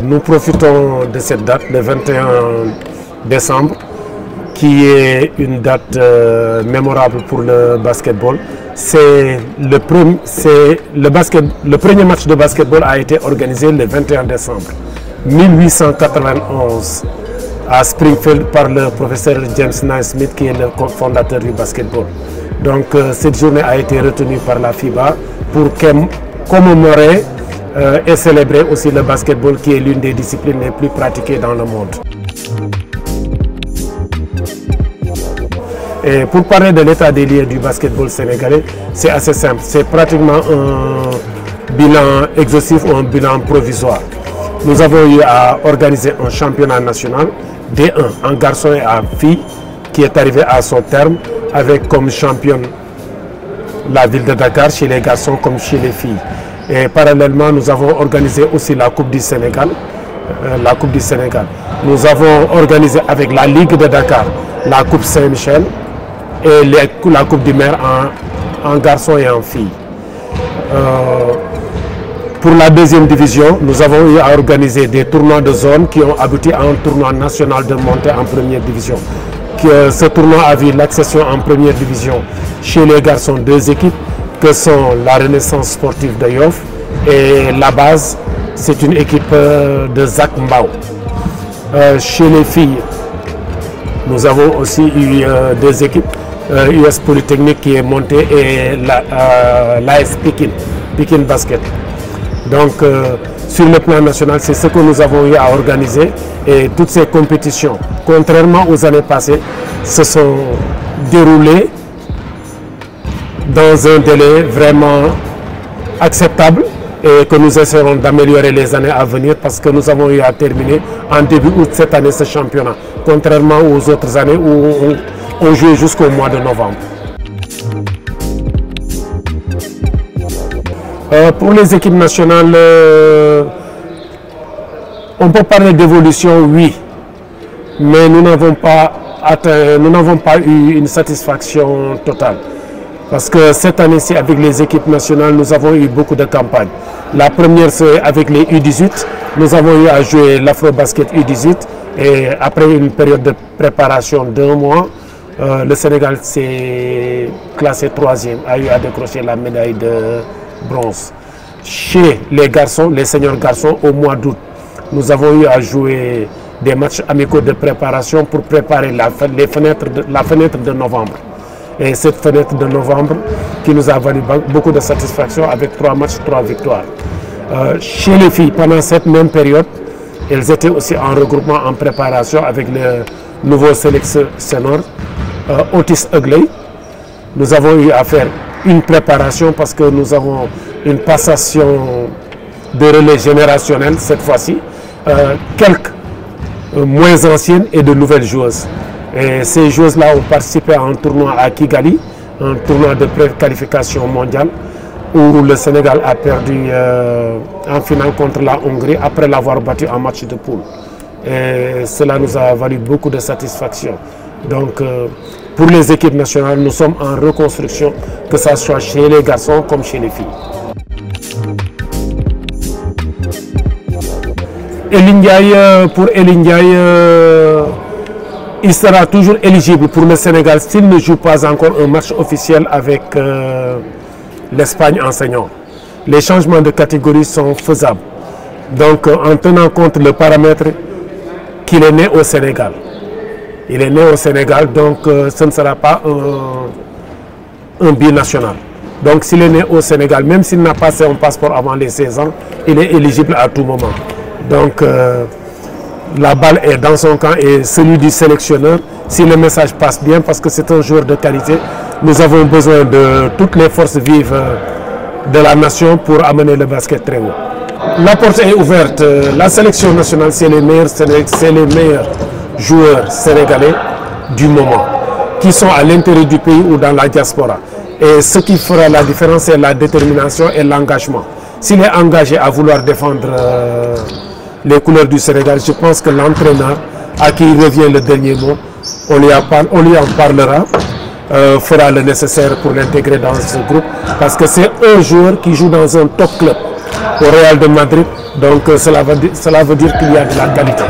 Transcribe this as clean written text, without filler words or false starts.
nous profitons de cette date, le 21 décembre, qui est une date mémorable pour le basketball. Le premier match de basketball a été organisé le 21 décembre 1891 à Springfield par le professeur James Naismith, qui est le fondateur du basketball. Donc cette journée a été retenue par la FIBA pour commémorer et célébrer aussi le basketball, qui est l'une des disciplines les plus pratiquées dans le monde. Et pour parler de l'état des lieux du basketball sénégalais, c'est assez simple. C'est pratiquement un bilan exhaustif ou un bilan provisoire. Nous avons eu à organiser un championnat national D1 en garçons et en filles qui est arrivé à son terme avec comme championne la ville de Dakar chez les garçons comme chez les filles. Et parallèlement, nous avons organisé aussi la Coupe du Sénégal. Nous avons organisé avec la Ligue de Dakar la Coupe Saint-Michel et la Coupe du Maire en garçons et en filles. Pour la deuxième division, nous avons eu à organiser des tournois de zone qui ont abouti à un tournoi national de montée en première division. Ce tournoi a vu l'accession en première division chez les garçons deux équipes que sont la Renaissance sportive de Yoff et la base, c'est une équipe de Zak Mbao. Chez les filles, nous avons aussi eu deux équipes, US Polytechnique qui est montée et l'AS Pikin Basket. Donc sur le plan national, c'est ce que nous avons eu à organiser, et toutes ces compétitions, contrairement aux années passées, se sont déroulées dans un délai vraiment acceptable et que nous essaierons d'améliorer les années à venir, parce que nous avons eu à terminer en début août cette année ce championnat, contrairement aux autres années où on jouait jusqu'au mois de novembre. Pour les équipes nationales, on peut parler d'évolution, oui, mais nous n'avons pas eu une satisfaction totale. Parce que cette année-ci, avec les équipes nationales, nous avons eu beaucoup de campagnes. La première, c'est avec les U18. Nous avons eu à jouer l'Afro-Basket U18. Et après une période de préparation d'1 mois, le Sénégal s'est classé 3e, a eu à décrocher la médaille de bronze. Chez les garçons, les seniors garçons, au mois d'août, nous avons eu à jouer des matchs amicaux de préparation pour préparer la fenêtre de novembre. Et cette fenêtre de novembre qui nous a valu beaucoup de satisfaction avec 3 matchs, 3 victoires. Chez les filles, pendant cette même période, elles étaient aussi en regroupement, en préparation avec le nouveau sélectionneur Otis Ugley. Nous avons eu à faire une préparation parce que nous avons une passation de relais générationnel cette fois-ci. Quelques moins anciennes et de nouvelles joueuses. Et ces joueuses-là ont participé à un tournoi à Kigali, un tournoi de pré-qualification mondiale, où le Sénégal a perdu en finale contre la Hongrie après l'avoir battu en match de poule. Et cela nous a valu beaucoup de satisfaction. Donc pour les équipes nationales, nous sommes en reconstruction, que ce soit chez les garçons comme chez les filles. Pour Elie Ndiaye, il sera toujours éligible pour le Sénégal s'il ne joue pas encore un match officiel avec l'Espagne en senior. Les changements de catégorie sont faisables. Donc en tenant compte le paramètre qu'il est né au Sénégal. Il est né au Sénégal, donc ce ne sera pas un binational. Donc s'il est né au Sénégal, même s'il n'a pas un passeport avant les 16 ans, il est éligible à tout moment. Donc la balle est dans son camp et celui du sélectionneur, si le message passe bien, parce que c'est un joueur de qualité, nous avons besoin de toutes les forces vives de la nation pour amener le basket très haut. La porte est ouverte. La sélection nationale, c'est les meilleurs joueurs sénégalais du moment, qui sont à l'intérieur du pays ou dans la diaspora. Et ce qui fera la différence, c'est la détermination et l'engagement. S'il est engagé à vouloir défendre les couleurs du Sénégal, je pense que l'entraîneur, à qui revient le dernier mot, on lui en parlera, fera le nécessaire pour l'intégrer dans ce groupe, parce que c'est un joueur qui joue dans un top club au Real de Madrid. Donc cela veut dire qu'il y a de la qualité.